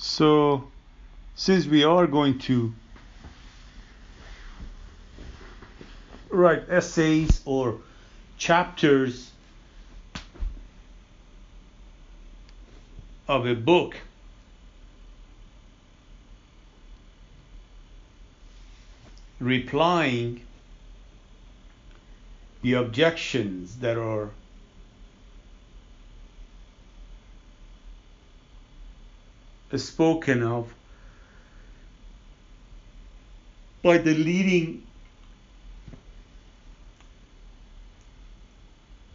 So, since we are going to write essays or chapters of a book, replying the objections that are spoken of by the leading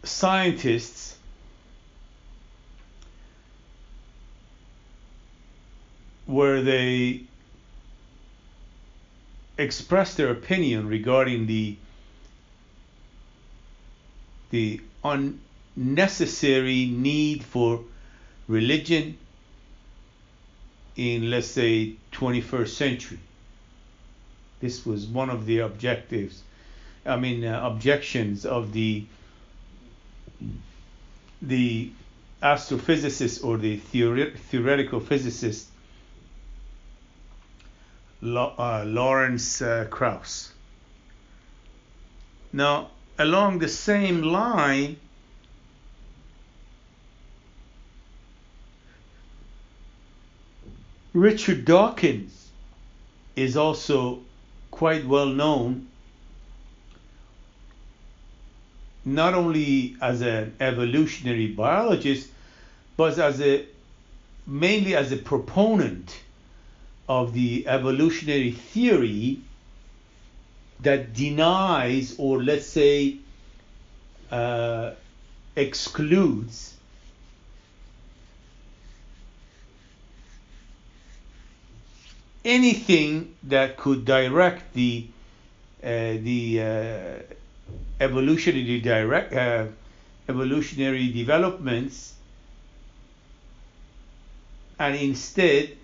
scientists, where they express their opinion regarding the unnecessary need for religion in, let's say, 21st century. This was one of the objectives, objections of the astrophysicist or the theoretical physicist Lawrence Krauss. Now, along the same line, Richard Dawkins is also quite well known, not only as an evolutionary biologist, but mainly as a proponent of the evolutionary theory that denies, or let's say excludes, anything that could direct the evolutionary developments, and instead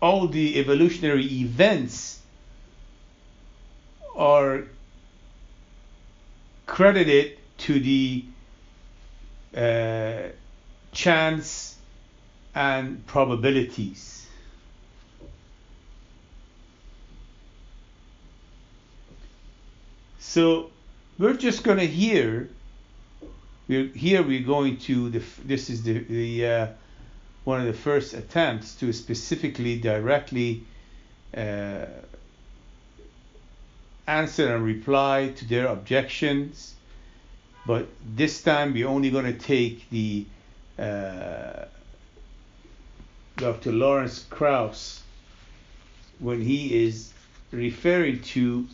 all the evolutionary events are credited to the chance and probabilities. So we're just going to we're going to this is the one of the first attempts to specifically directly answer and reply to their objections, but this time we're only going to take the Dr. Lawrence Krauss when he is referring to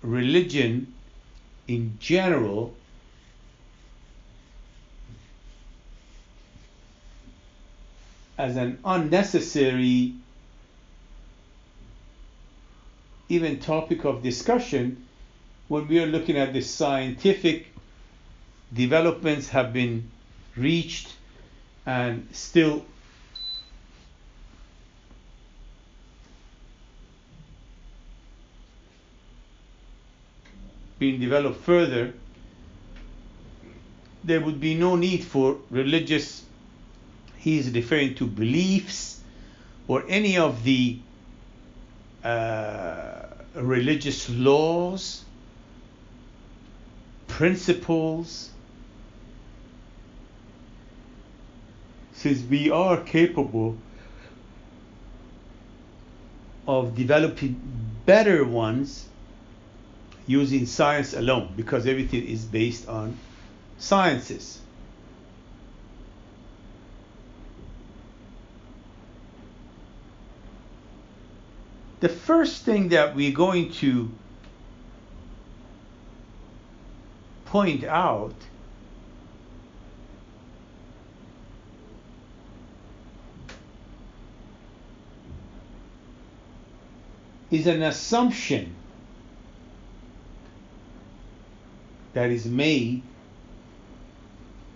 religion in general as an unnecessary even topic of discussion when we are looking at the scientific developments have been reached and still being developed further. There would be no need for religious, he is referring to beliefs or any of the religious laws, principles, since we are capable of developing better ones using science alone, because everything is based on sciences. The first thing that we're going to point out is an assumption that is made,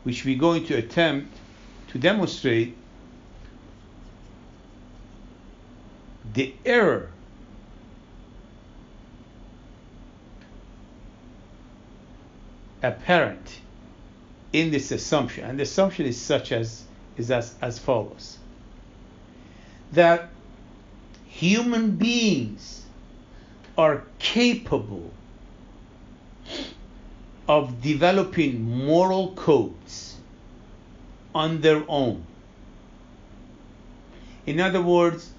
which we're going to attempt to demonstrate the error apparent in this assumption, and the assumption is as follows: that human beings are capable of developing moral codes on their own. In other words,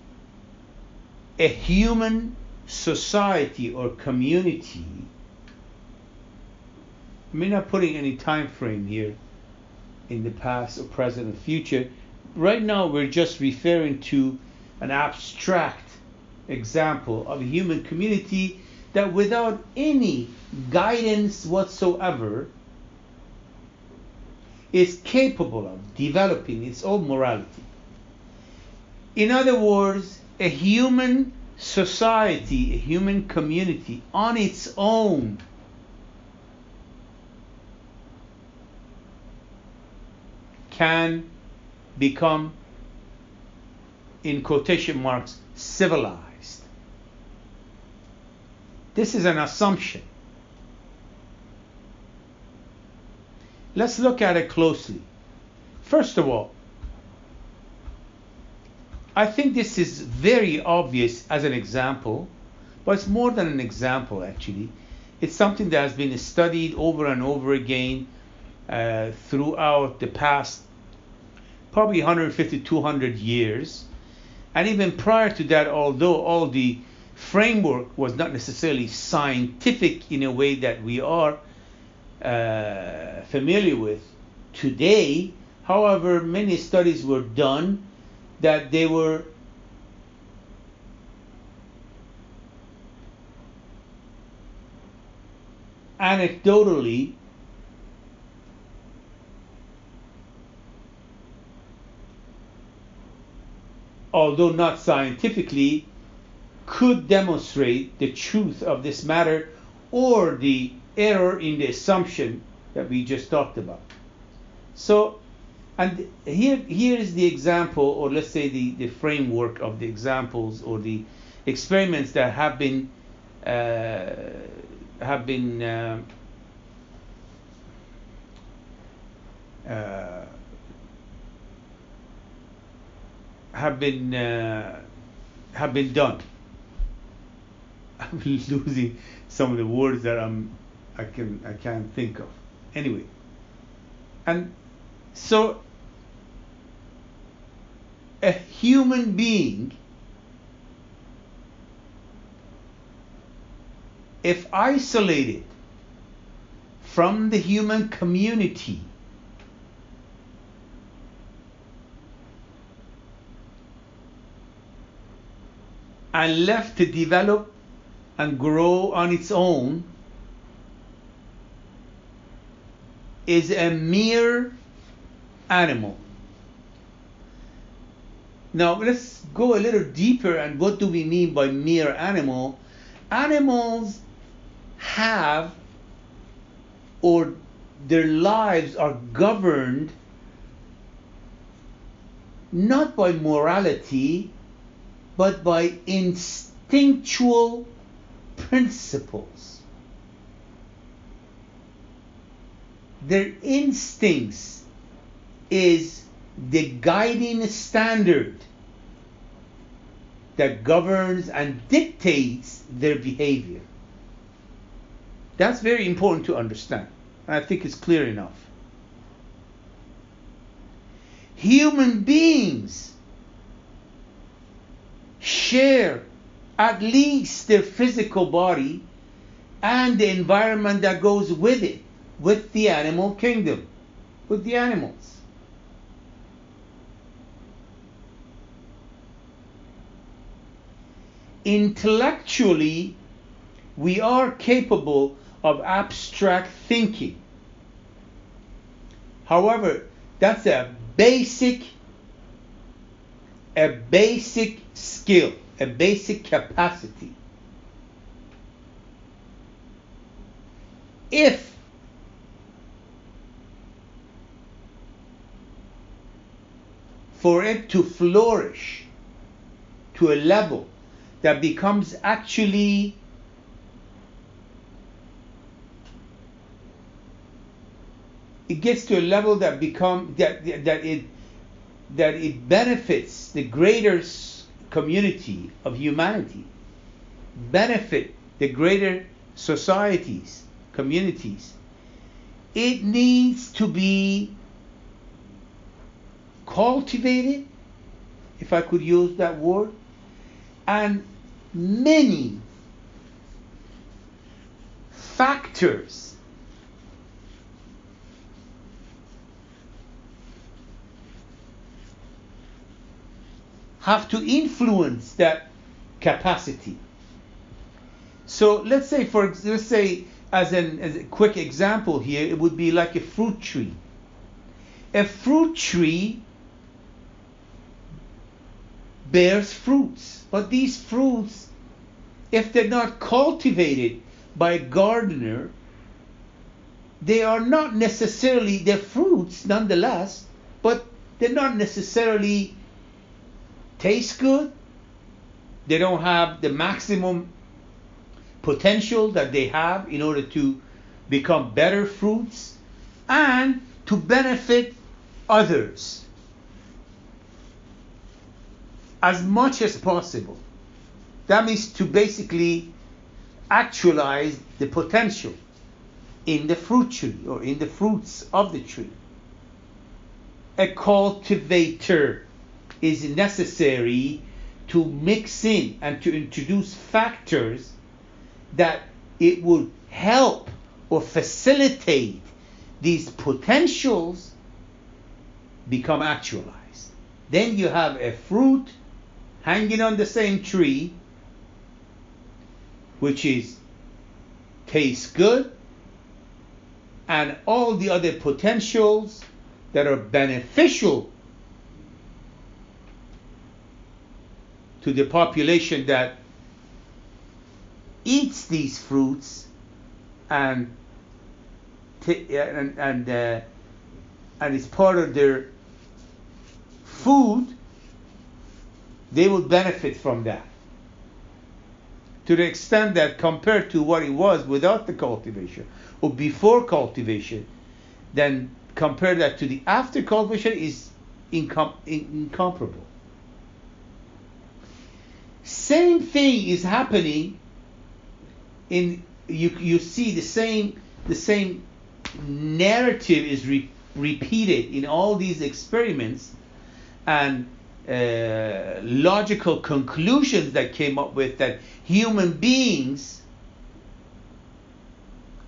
a human society or community, I'm not putting any time frame here in the past or present or future. Right now we're just referring to an abstract example of a human community that without any guidance whatsoever is capable of developing its own morality. In other words, a human society, a human community on its own can become, in quotation marks, civilized. This is an assumption. Let's look at it closely. First of all, I think this is very obvious as an example, but it's more than an example actually. It's something that has been studied over and over again throughout the past probably 150, 200 years. And even prior to that, although all the framework was not necessarily scientific in a way that we are familiar with today, however, many studies were done that they were anecdotally although not scientifically, could demonstrate the truth of this matter or the error in the assumption that we just talked about. So, and here is the example, or let's say the framework of the examples or the experiments that have been done. I'm losing some of the words that I can't think of. Anyway, and so a human being, if isolated from the human community, and left to develop and grow on its own, is a mere animal. Now let's go a little deeper, and what do we mean by mere animal? Animals have, or their lives are governed not by morality, but by instinctual principles. Their instincts is the guiding standard that governs and dictates their behavior. That's very important to understand, and I think it's clear enough. Human beings share at least their physical body and the environment that goes with it, with the animal kingdom, with the animals. Intellectually, we are capable of abstract thinking. However, that's a basic skill, a basic capacity. If for it to flourish to a level that becomes actually it gets to a level that it benefits the greater community of humanity, benefit the greater societies, communities. It needs to be cultivated, if I could use that word, and many factors have to influence that capacity. So let's say as a quick example here, it would be like a fruit tree. A fruit tree bears fruits, but these fruits, if they're not cultivated by a gardener, they are not necessarily, they're fruits nonetheless, but they're not necessarily taste good. They don't have the maximum potential that they have in order to become better fruits and to benefit others as much as possible. That means to basically actualize the potential in the fruit tree or in the fruits of the tree. A cultivator is necessary to mix in and to introduce factors that it would help or facilitate these potentials become actualized. Then you have a fruit hanging on the same tree, which tastes good, and all the other potentials that are beneficial to the population that eats these fruits and it's part of their food, they will benefit from that. To the extent that compared to what it was without the cultivation or before cultivation, then compare that to the after cultivation is incomparable. Same thing is happening in you see the same narrative is repeated in all these experiments and logical conclusions that came up with that human beings,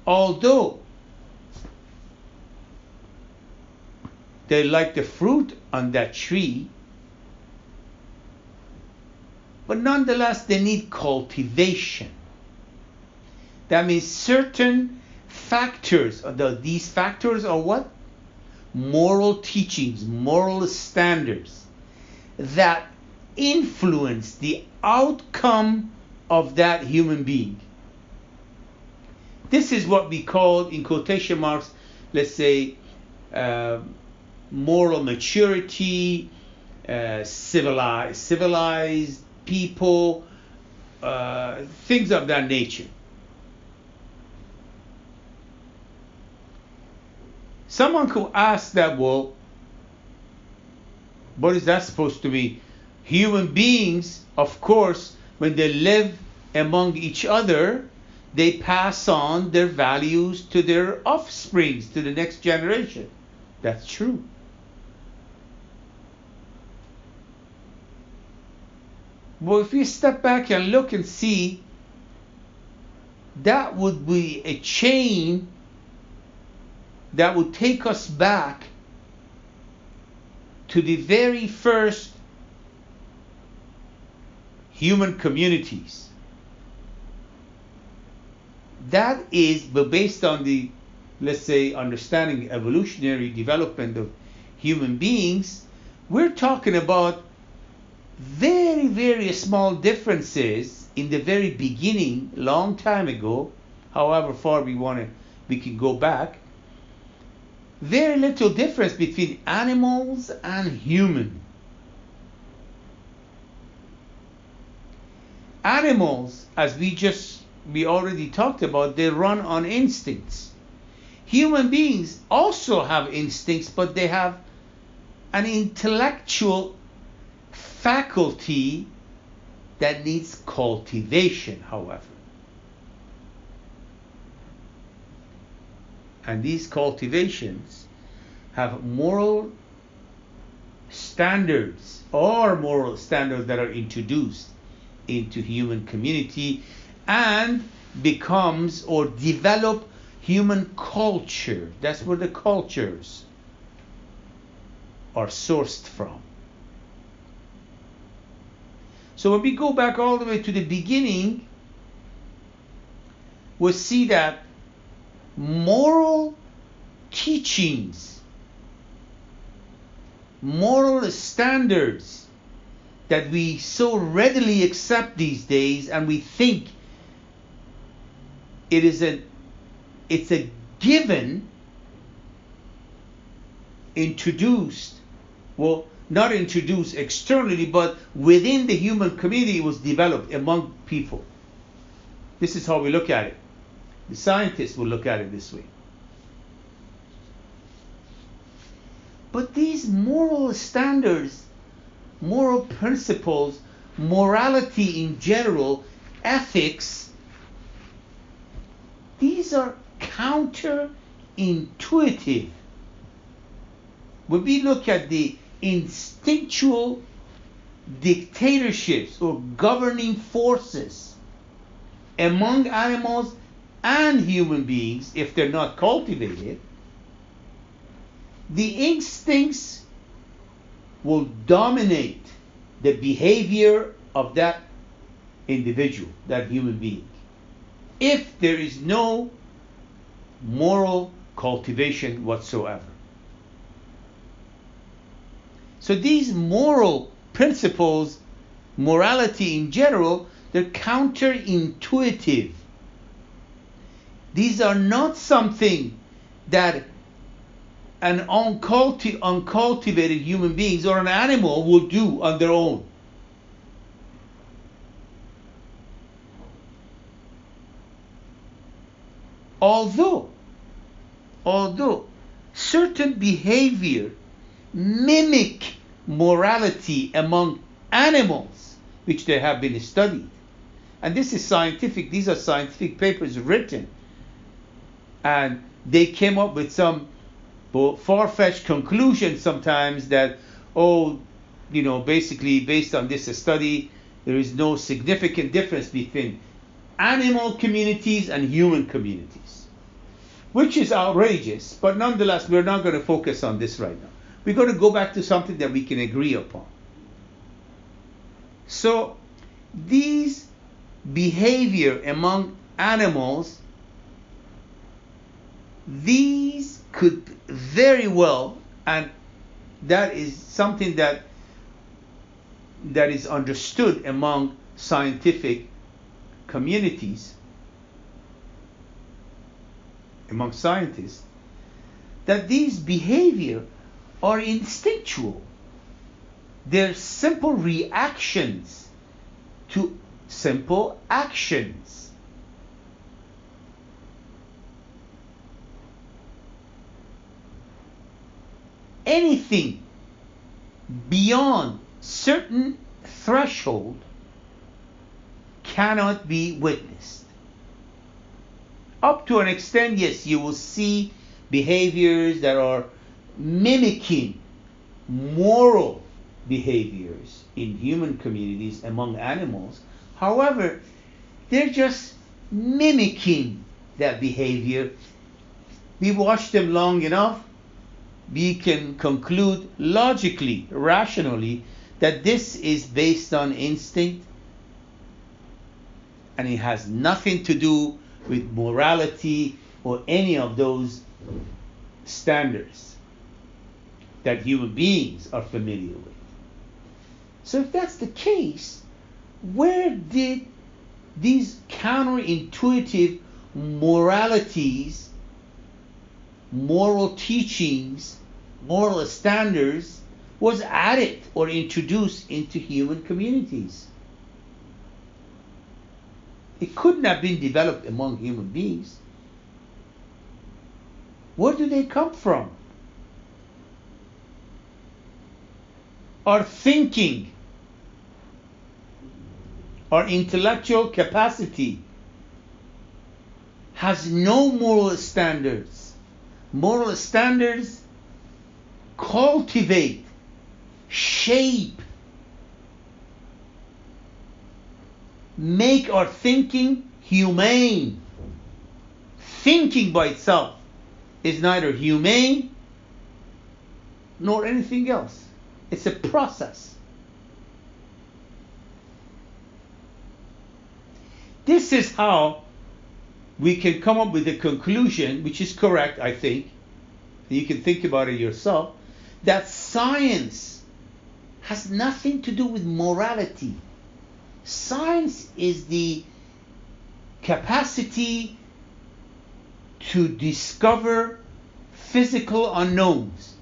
although they like the fruit on that tree, but nonetheless they need cultivation. That means certain factors, these factors are what? Moral teachings, moral standards that influence the outcome of that human being. This is what we call, in quotation marks, let's say, moral maturity, civilized people, things of that nature. Someone could ask that, well, what is that supposed to be? Human beings, of course, when they live among each other, they pass on their values to their offsprings, to the next generation. That's true. Well, if you step back and look and see, that would be a chain that would take us back to the very first human communities. That is, but based on the, let's say, understanding evolutionary development of human beings, we're talking about very, very small differences in the very beginning, long time ago, however far we can go back. Very little difference between animals and human. Animals, as we already talked about, they run on instincts. Human beings also have instincts, but they have an intellectual faculty that needs cultivation, however. And these cultivations have moral standards or moral standards that are introduced into human community and becomes or develop human culture. That's where the cultures are sourced from. So when we go back all the way to the beginning, we'll see that moral teachings, moral standards that we so readily accept these days, and we think it's a given, introduced, well, not introduced externally, but within the human community, it was developed among people. This is how we look at it. The scientists will look at it this way. But these moral standards, moral principles, morality in general, ethics, these are counterintuitive. When we look at the instinctual dictatorships or governing forces among animals and human beings, if they're not cultivated, the instincts will dominate the behavior of that individual, that human being, if there is no moral cultivation whatsoever. So these moral principles, morality in general, they're counterintuitive. These are not something that an uncultivated human beings or an animal will do on their own. Although certain behavior mimic morality among animals, which they have been studied. And this is scientific, these are scientific papers written. And they came up with some far-fetched conclusions sometimes that, basically based on this study, there is no significant difference between animal communities and human communities, which is outrageous. But nonetheless, we're not going to focus on this right now. We're going to go back to something that we can agree upon. So these behavior among animals, these could very well, and that is something that is understood among scientific communities, among scientists, that these behavior are instinctual. They're simple reactions to simple actions. Anything beyond certain threshold cannot be witnessed. Up to an extent, yes, you will see behaviors that are mimicking moral behaviors in human communities among animals. However, they're just mimicking that behavior. We watch them long enough, we can conclude logically, rationally, that this is based on instinct and it has nothing to do with morality or any of those standards that human beings are familiar with. So if that's the case, where did these counterintuitive moralities, moral teachings, moral standards was added or introduced into human communities? It couldn't have been developed among human beings. Where do they come from? Our thinking, our intellectual capacity has no moral standards. Moral standards cultivate, shape, make our thinking humane. Thinking by itself is neither humane nor anything else. It's a process. This is how we can come up with a conclusion, which is correct, I think. You can think about it yourself, that science has nothing to do with morality. Science is the capacity to discover physical unknowns.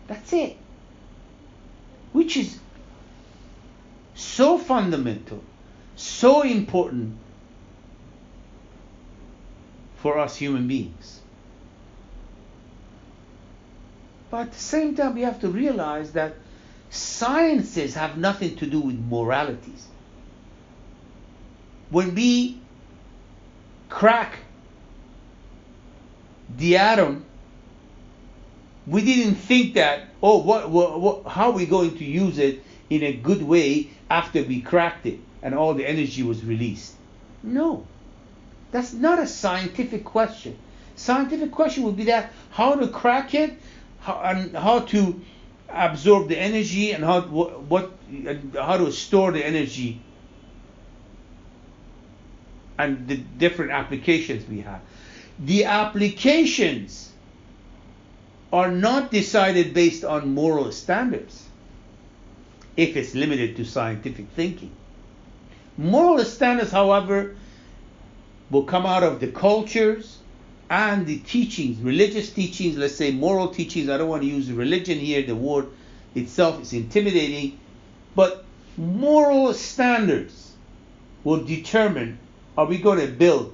That's it. Which is so fundamental, so important for us human beings. But at the same time, we have to realize that sciences have nothing to do with moralities. When we crack the atom, we didn't think that, how are we going to use it in a good way after we cracked it and all the energy was released. No, that's not a scientific question. Scientific question would be that how to crack it, how to absorb the energy, and how to store the energy, and the different applications we have. The applications are not decided based on moral standards if it's limited to scientific thinking. Moral standards, however, will come out of the cultures and the teachings, religious teachings, let's say moral teachings. I don't want to use religion here, the word itself is intimidating, but moral standards will determine, are we going to build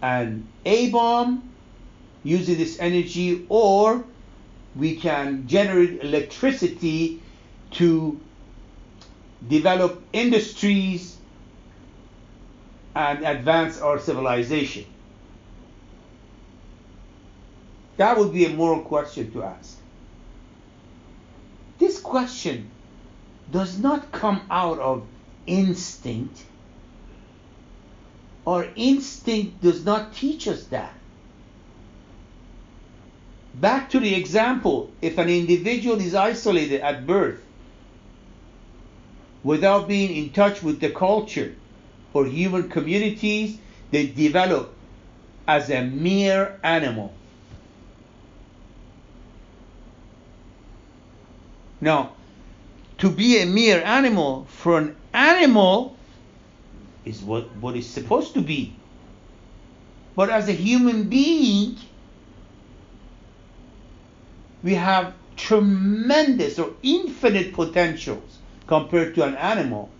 an A-bomb using this energy, or we can generate electricity to develop industries and advance our civilization. That would be a moral question to ask. This question does not come out of instinct. Our instinct does not teach us that. Back to the example, if an individual is isolated at birth without being in touch with the culture or human communities, they develop as a mere animal. Now, to be a mere animal for an animal is what it's supposed to be. But as a human being, we have tremendous or infinite potentials compared to an animal.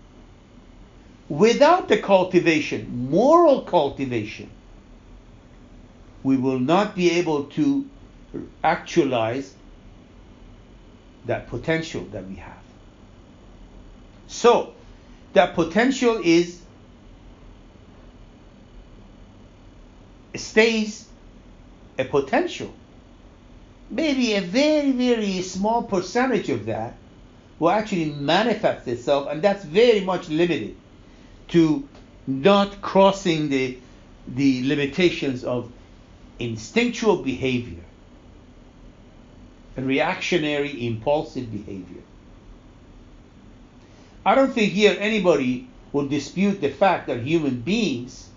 Without the cultivation, moral cultivation, we will not be able to actualize that potential that we have. So, that potential stays a potential. Maybe a very, very small percentage of that will actually manifest itself, and that's very much limited to not crossing the limitations of instinctual behavior and reactionary impulsive behavior. I don't think here anybody will dispute the fact that human beings,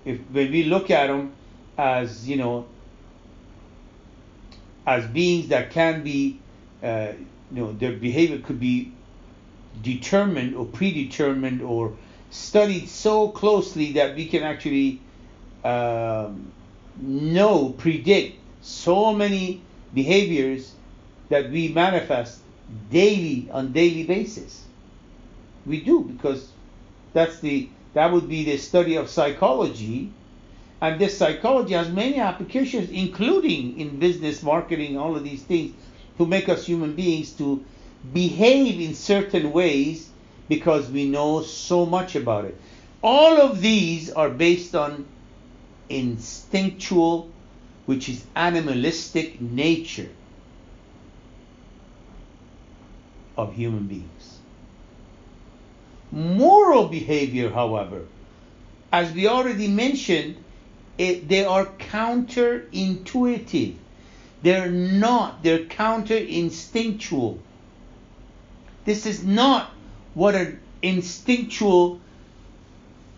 when we look at them as, as beings that can be, their behavior could be determined or predetermined or studied so closely that we can actually predict so many behaviors that we manifest on daily basis. We do, because that would be the study of psychology, And this psychology has many applications, including in business, marketing, all of these things, to make us human beings to behave in certain ways because we know so much about it. All of these are based on instinctual, which is animalistic nature of human beings. Moral behavior, however, as we already mentioned, they are counterintuitive. They're counterinstinctual. This is not what an instinctual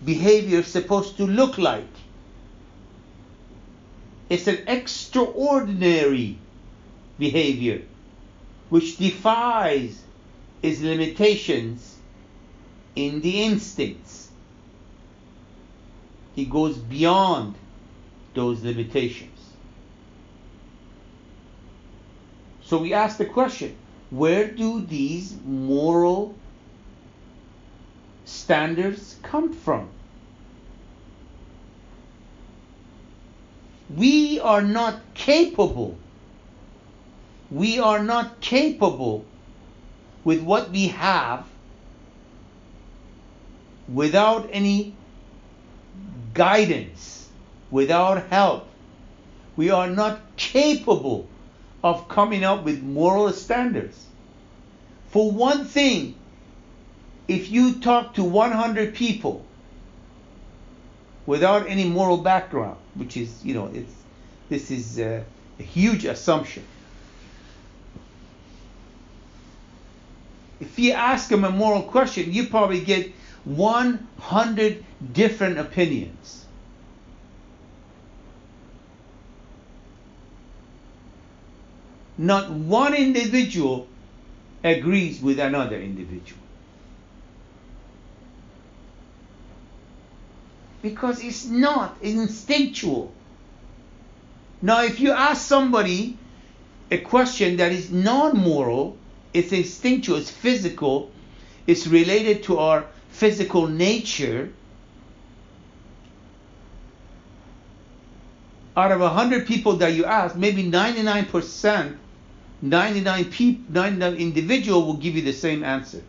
behavior is supposed to look like. It's an extraordinary behavior which defies its limitations in the instincts. It goes beyond those limitations. So we ask the question, where do these moral standards come from? We are not capable with what we have without any guidance, without help. We are not capable of coming up with moral standards. For one thing, if you talk to 100 people without any moral background, which is, this is a huge assumption. If you ask them a moral question, you probably get 100 different opinions. Not one individual agrees with another individual. Because it's not instinctual. Now, if you ask somebody a question that is non-moral, it's instinctual, it's physical, it's related to our physical nature, out of 100 people that you ask, maybe 99 individual will give you the same answer.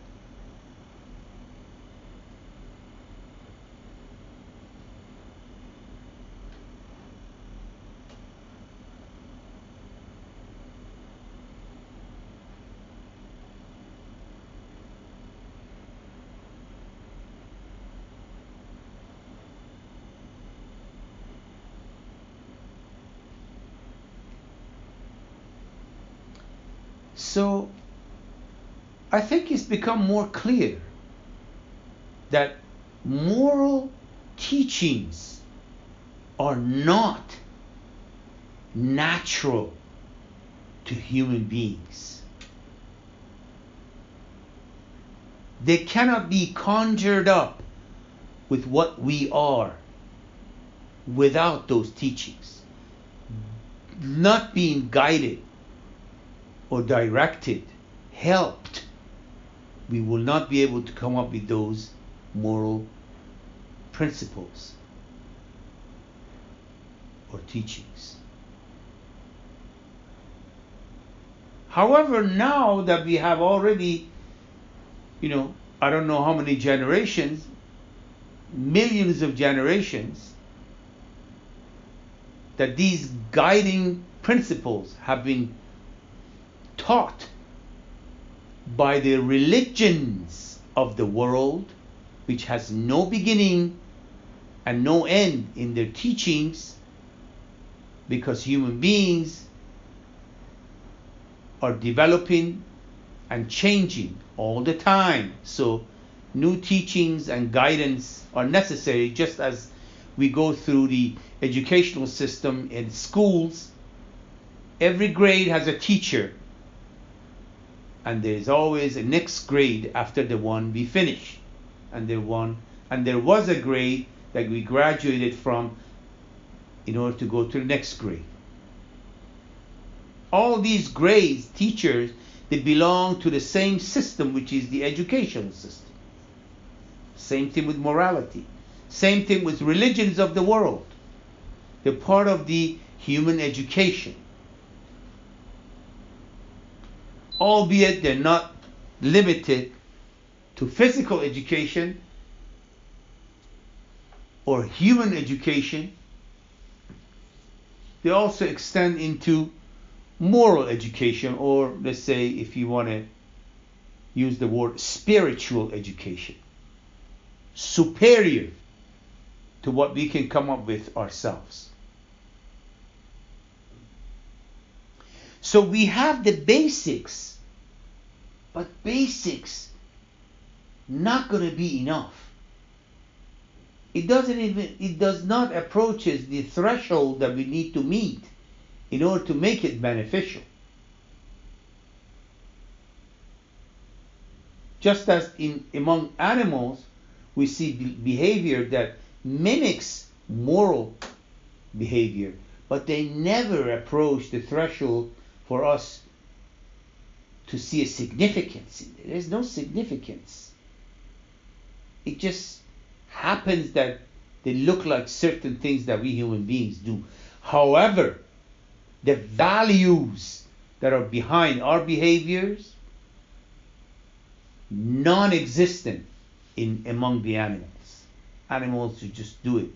So I think it's become more clear that moral teachings are not natural to human beings. They cannot be conjured up with what we are without those teachings. Not being guided or directed, helped, we will not be able to come up with those moral principles or teachings. However, now that we have already, I don't know how many generations, millions of generations, that these guiding principles have been taught by the religions of the world, which has no beginning and no end in their teachings, because human beings are developing and changing all the time. So new teachings and guidance are necessary, just as we go through the educational system in schools. Every grade has a teacher, and there is always a next grade after the one we finish, and there was a grade that we graduated from in order to go to the next grade. All these grades, teachers, they belong to the same system, which is the educational system. Same thing with morality. Same thing with religions of the world. They're part of the human education, albeit they're not limited to physical education or human education. They also extend into moral education, or let's say, if you want to use the word, spiritual education, superior to what we can come up with ourselves. So we have the basics, but basics not going to be enough. It does not approach the threshold that we need to meet in order to make it beneficial. Just as among animals, we see behavior that mimics moral behavior, but they never approach the threshold for us to see a significance. There's no significance. It just happens that they look like certain things that we human beings do. However, the values that are behind our behaviors, non-existent among the animals. Animals who just do it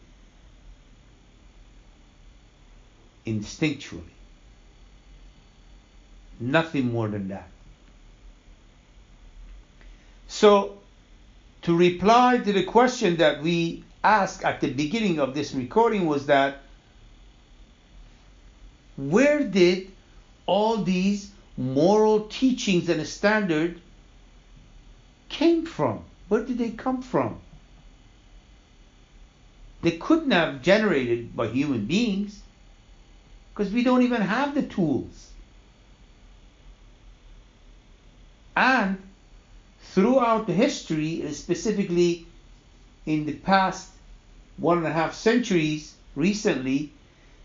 instinctually. Nothing more than that. So, to reply to the question that we asked at the beginning of this recording was that, where did all these moral teachings and standards came from? Where did they come from? They couldn't have generated by human beings, because we don't even have the tools. And throughout the history, specifically in the past 1.5 centuries, recently,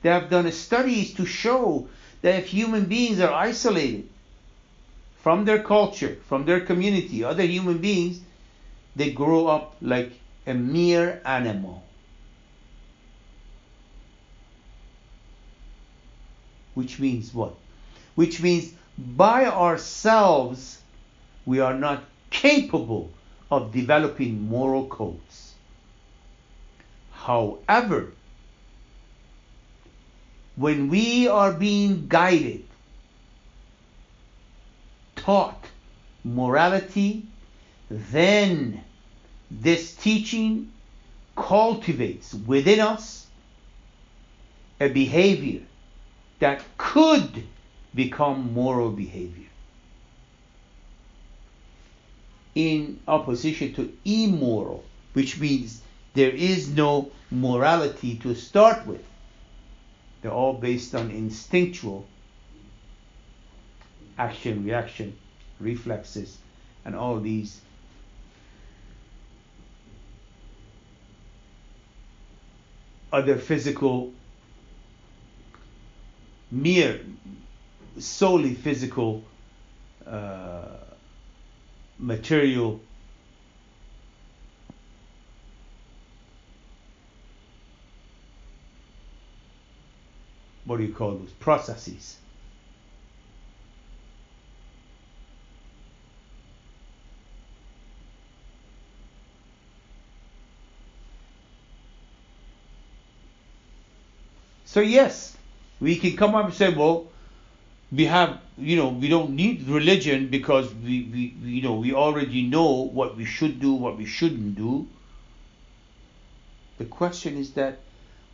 they have done studies to show that if human beings are isolated from their culture, from their community, other human beings, they grow up like a mere animal. Which means what? Which means by ourselves, we are not capable of developing moral codes. However, when we are being guided, taught morality, then this teaching cultivates within us a behavior that could become moral behavior, in opposition to immoral, which means there is no morality to start with. They're all based on instinctual action, reaction, reflexes, and all these other physical, solely physical, material what do you call those processes. So yes, we can come up and say, well, we have, we don't need religion because we already know what we should do, what we shouldn't do. The question is that,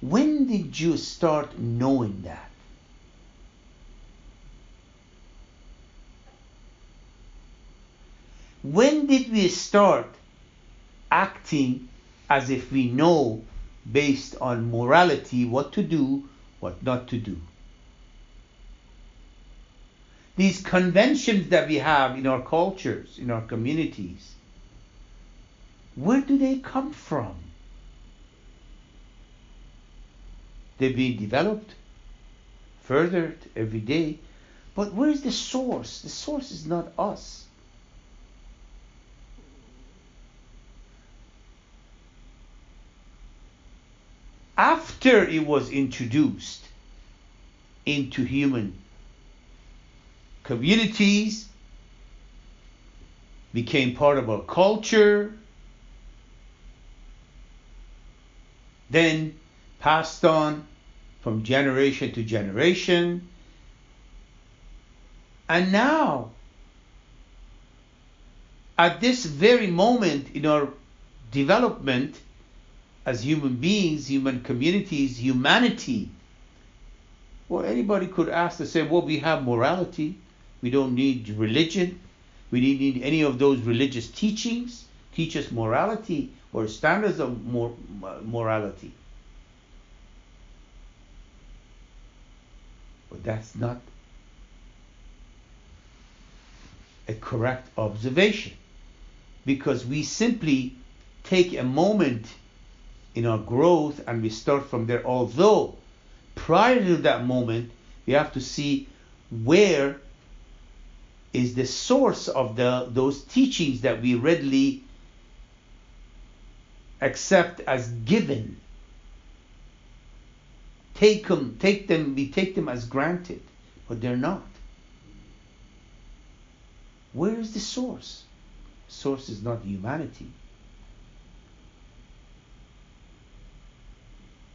when did you start knowing that? When did we start acting as if we know, based on morality, what to do, what not to do? These conventions that we have in our cultures, in our communities, where do they come from? They're being developed, furthered every day, but where is the source? The source is not us. after it was introduced into human communities, became part of our culture, then passed on from generation to generation, and now, at this very moment in our development as human beings, human communities, humanity, well, anybody could ask to say, well, we have morality. We don't need religion. We don't need any of those religious teachings. Teach us morality or standards of morality. But that's not a correct observation, because we simply take a moment in our growth and we start from there. Although prior to that moment, we have to see where is the source of those teachings that we readily accept as given. We take them as granted, but they're not. Where is the source? The source is not humanity.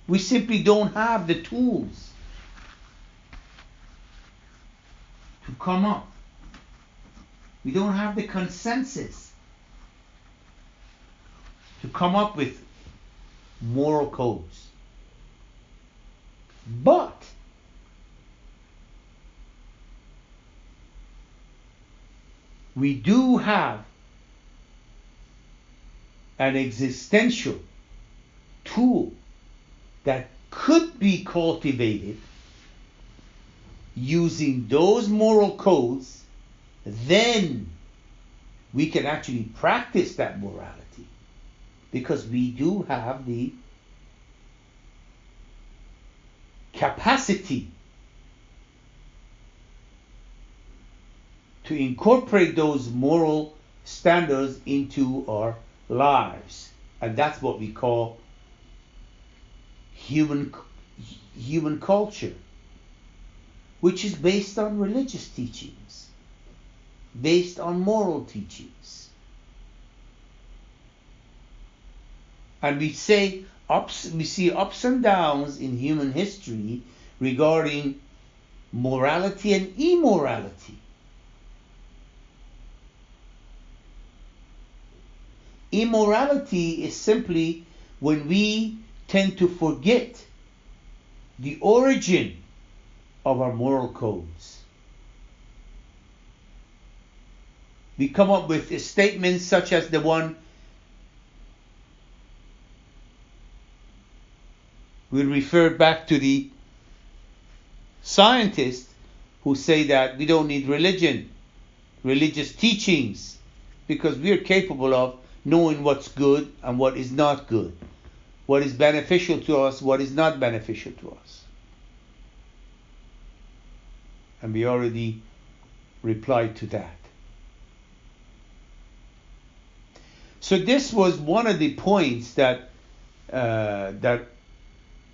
We simply don't have the tools to come up. We don't have the consensus to come up with moral codes. But we do have an existential tool that could be cultivated using those moral codes. Then we can actually practice that morality, because we do have the capacity to incorporate those moral standards into our lives. And that's what we call human culture, which is based on religious teachings, based on moral teachings. And we see ups and downs in human history regarding morality and immorality. Immorality is simply when we tend to forget the origin of our moral codes. We come up with statements such as the one we refer back to the scientists who say that we don't need religion, religious teachings, because we are capable of knowing what's good and what is not good, what is beneficial to us, what is not beneficial to us. And we already replied to that. So this was one of the points that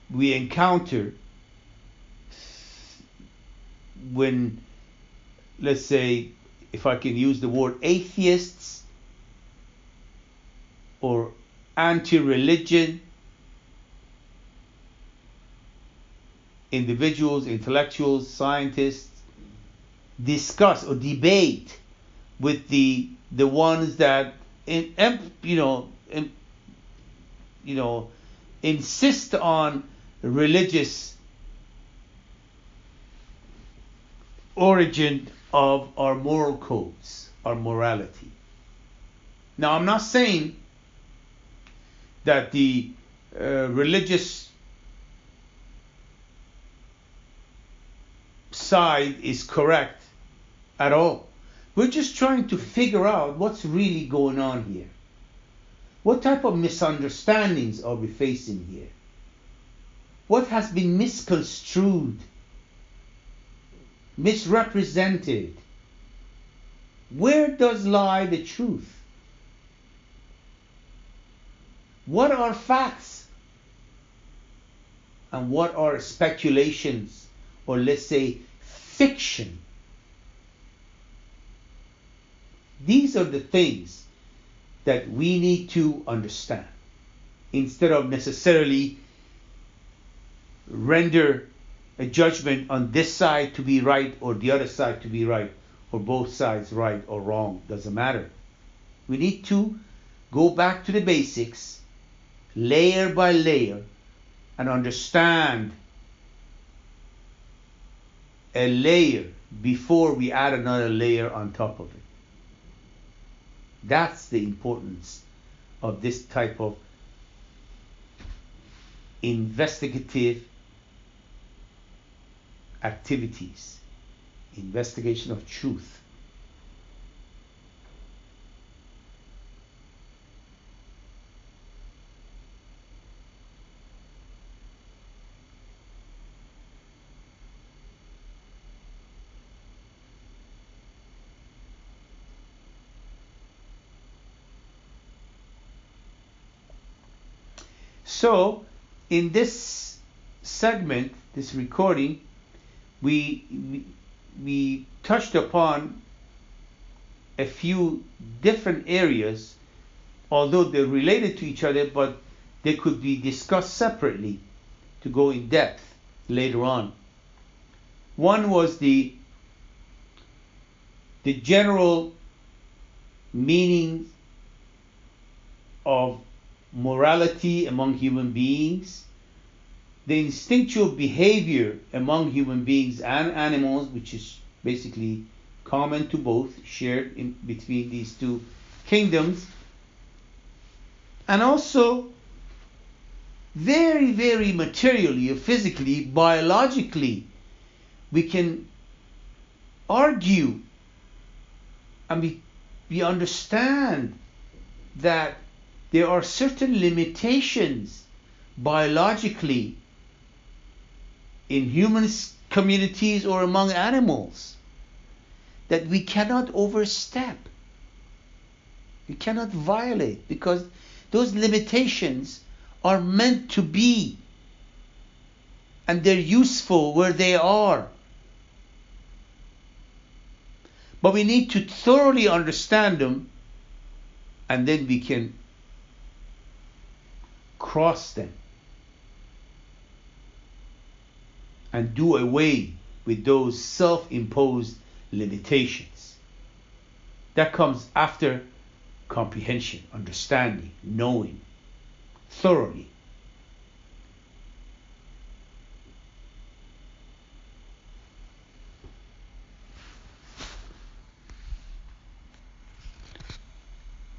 we encounter when, let's say, if I can use the word, atheists or anti-religion individuals, intellectuals, scientists discuss or debate with the ones that insist on religious origin of our moral codes, our morality. Now, I'm not saying that the religious side is correct at all. We're just trying to figure out what's really going on here. What type of misunderstandings are we facing here? What has been misconstrued, misrepresented? Where does lie the truth? What are facts? and what are speculations, or let's say fiction. These are the things that we need to understand instead of necessarily render a judgment on this side to be right or the other side to be right, or both sides right or wrong. Doesn't matter. We need to go back to the basics, layer by layer, and understand a layer before we add another layer on top of it. That's the importance of this type of investigative activities, investigation of truth. So, in this segment, this recording, we touched upon a few different areas, although they're related to each other, but they could be discussed separately to go in depth later on. One was the general meaning of morality among human beings, the instinctual behavior among human beings and animals, which is basically common to both, shared in between these two kingdoms, and also very, very materially or physically, biologically, we can argue and we understand that there are certain limitations biologically in human communities or among animals that we cannot overstep. We cannot violate, because those limitations are meant to be, and they're useful where they are. But we need to thoroughly understand them, and then we can cross them and do away with those self-imposed limitations. That comes after comprehension, understanding, knowing thoroughly.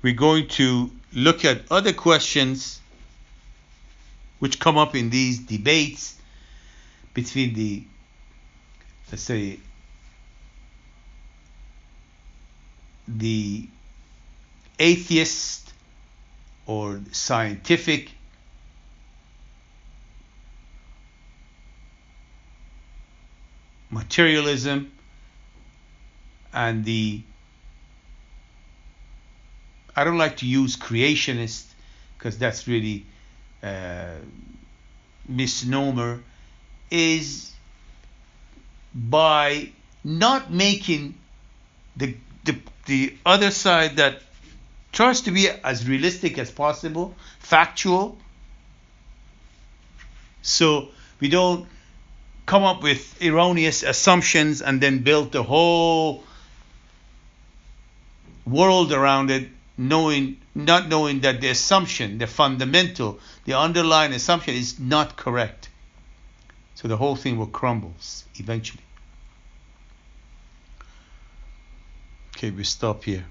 We're going to look at other questions which come up in these debates between the, let's say, the atheist or scientific materialism and the, I don't like to use creationist because that's really misnomer, is by not making the other side that tries to be as realistic as possible, factual, so we don't come up with erroneous assumptions and then build the whole world around it, not knowing that the assumption, the fundamental, the underlying assumption is not correct. So the whole thing will crumble eventually. Okay, we stop here.